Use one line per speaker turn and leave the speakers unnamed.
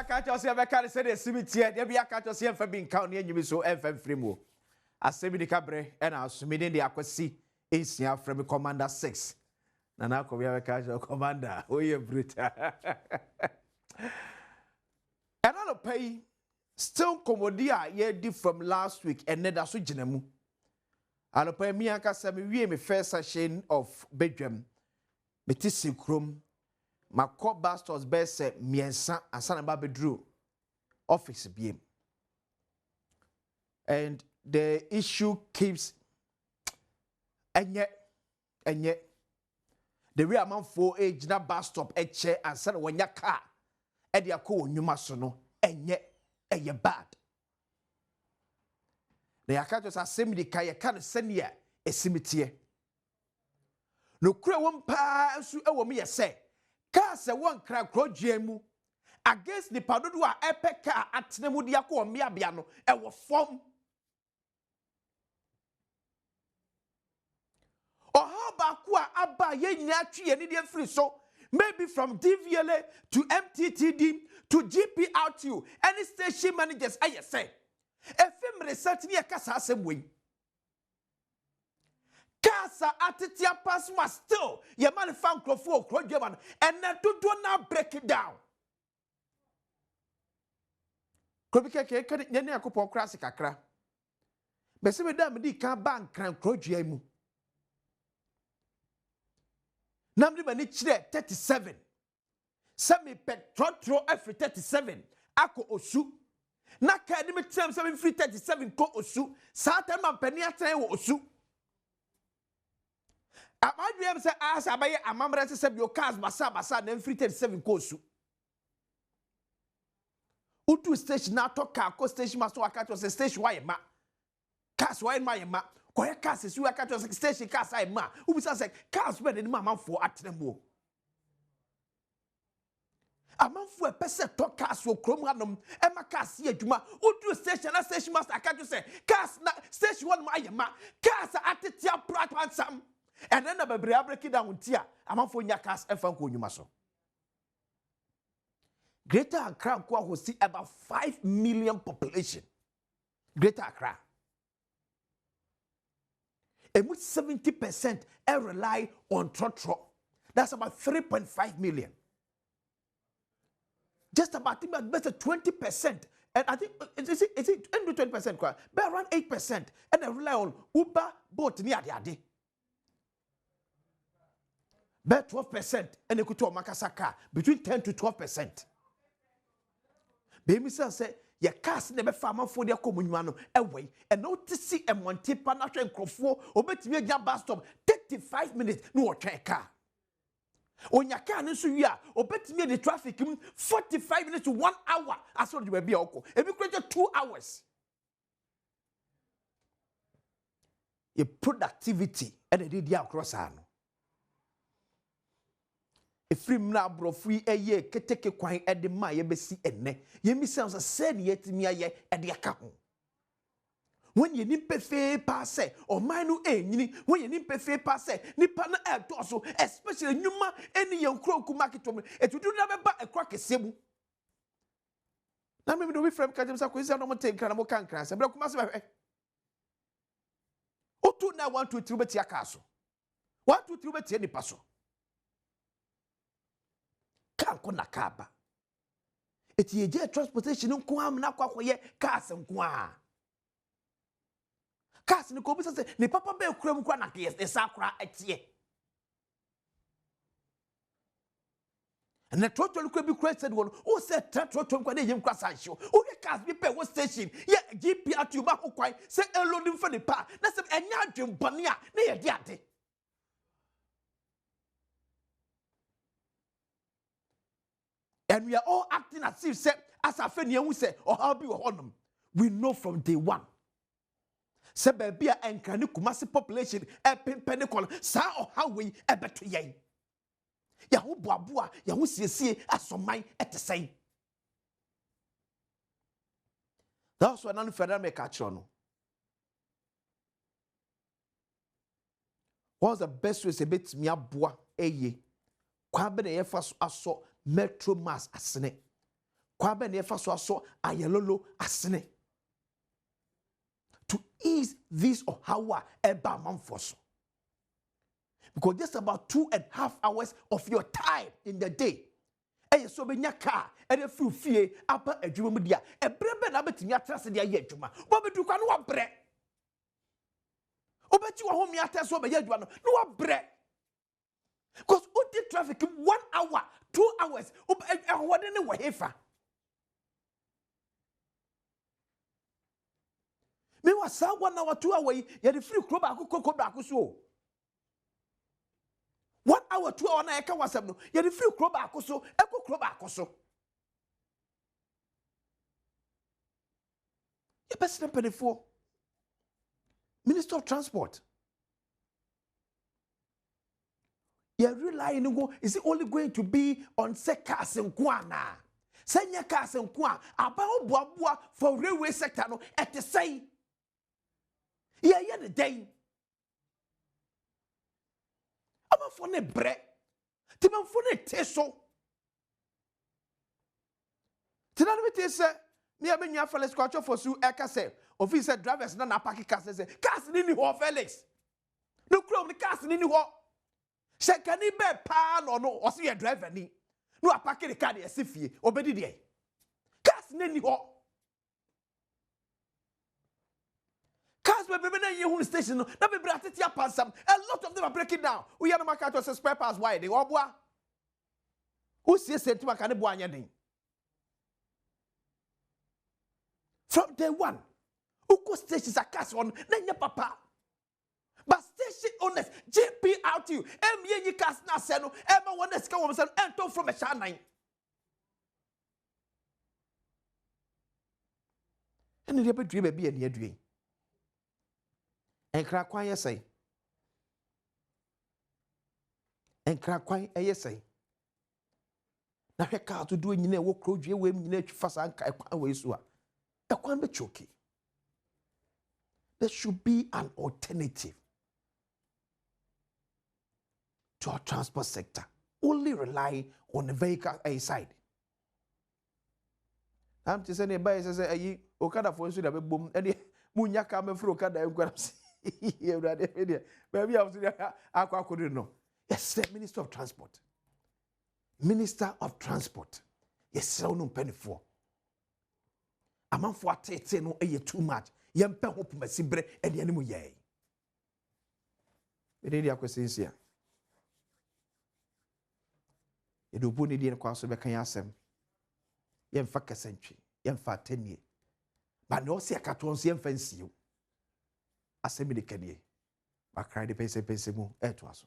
I catch us here, I can't say the cemetery, there be a catch us here for being county and you be so FM Fremo. Asem Yi Di Ka and our submitting the aquacy is here from Commander 6. Nana Korea catch your commander. Oh, you brutal. Another pay still commodia ye did from last week and then that's Jinemu. I'll pay me and Casami, me first session of bedroom. Metisi Krum. My court basters best said me and son about bedroom office BM. And the issue keeps and yet the real man for age na bus stop a chair and said when your car and your co you must know and yet bad. The Akatos Asem Yi Di Ka you can't send ye a cemetery. No crow one pa so me say. Cars a one crack crojemu against the Padua epic car at Nemudiako or Miabiano, and was form. Or how about Abba Yen Yatri and Indian free so maybe from DVLA to MTTD to GPRTU, any station managers, I say. A film research near Casa same way. Casa atitia pass was still your man found for Crojaman and then do now break it down. Kobika can any a couple of classic Accra. But some of them can't bank crank Crojamu. Number 37. Semi petrotro every 37. Ako osu. Na academic term 737 ko osu. Satan man peniata osu. I dream say as abaye amamra say your cars basa na free 37 kosu. Utu station na to car ko station master akato say station why ma. Cars why ma ma. Ko ya cars is you akato say station cars I ma. Who say cars when the man for atenemo. Amanfo e pese to cars wo krom hanom e ma cars ye adwuma. Utu station na station master akato say cars na station one ma ye ma. Cars atetia prat sam. And then the baby break it down tia. I'm for your cast and fun you maso. Greater Accra will see about 5 million population. Greater Accra. And with 70% rely on trotro. That's about 3.5 million. Just about better 20%. And I think is it 20%? But around 8%. And they rely on Uber boat near the day. Bet 12% and you could talk Makasaka between 10 to 12%. Baby say your cast never farmer for their communano away and not to see a Monte Panache and Crofo or bet me a bus stop 35 minutes no car. On your car and so ya or bet me the traffic 45 minutes to 1 hour. I saw you will be okay. If you create 2 hours. Your productivity and a did across ano. Efrim na brofui eye keteke kwan ede ma ye besi enne ye mi sense say ne yetimi aye ede aka ho when ye nimpe fe pa se o man no enyini when ye nimpe fe pa se nipa na e to so especially nyuma eni ye nkroku market o etudu na beba ekwa kesebu na me do we frame kajem sa kwesi no mo take na mo kankran se bra kuma se be otu na 1 2 3 beti aka so 1 2 3 beti nipa so kona kaba eti eje transportation nko am na kwakoye cars nko a cars ni ko bi say ni papa be kuram kwa na ke sakura etie na trotol ko bi said won o say trotol kwa na yem kwa sanhyo o ye cars bi pe wo station ye GPRTU ba ko kwan say elodin fa ni pa na say enya adwembone a na ye de ade. And we are all acting as if, as a friend, who say, or how be honum. We know from day one. Say, baby, and can you kumasi population, a pennicol, sa or how we ever to ye. Yahoo Babua, Yahoo see as some mind at the same. That's what none further make catch on. What's the best way to bet me a bois, a ye? Quabene efas aso. Metro mass asene kwa be ne fa so aso ayelolo asene to ease this or how eba manfo so. Because just about 2.5 hours of your time in the day. Eye so be nya car e de fru fie apa adwuma mu dia e brebe na betimi atrase dia ye adwuma bo bedu kwa no wa bre obeti wa home atrase so be ye adwuma no wa bre because odi traffic 1 hour 2 hours ehode ne wo hefa me wa sa 1 hour 2 hour ye de free club akoko ba akoso 1 hour 2 hour na eka wasem no ye de free club akoso eko club akoso ye president penefo Minister of Transport. You relying on is it only going to be on cars and Kwana? Senya cars and Kwa about Boabua for railway sector no at the say. Yeah, the day. I'm a phone bread. Timon phone teso. Tinanimity say, near me, your fellow scratch for Sue Eka say, officer drivers na parking cars say, cars in the Felix. No chrome the cars in the she can be pan or no, or see a driver ni. No, a packet the car, a sifie, obedi de. Cars nini ho. Cars were baby na station, no, be bratitia pansam. A lot of them are breaking down. We are no market to spare parts why they obwa. Who says to makane boanya din? From day one, who go stations are cast on, nanya papa. But station owners, JP out to you, Yi cast na seno, Emma one that's come and talk from a shine. And the other dream be a near dream. And crack why say. And crack why a say. Now, her car to do in your walk, you women, you fast and away so. A quan be choky. There should be an alternative to our transport sector, only rely on the vehicle side. I'm just saying, by says, Okada for you, boom, and Munya come through Okada and grabs. Maybe I was I couldn't know. Yes, the Minister of Transport. Minister of Transport. Yes, so no penny for. A man for a no a too much. Yam pen hope my sibre and the animal yay. We need your questions here. You do put it in a course of a Asem. Yam fuck a century, yam fat 10 years. But no see a cartoons yam fancy you. Asem Yi Di Ka, but cry the pace mu, to us.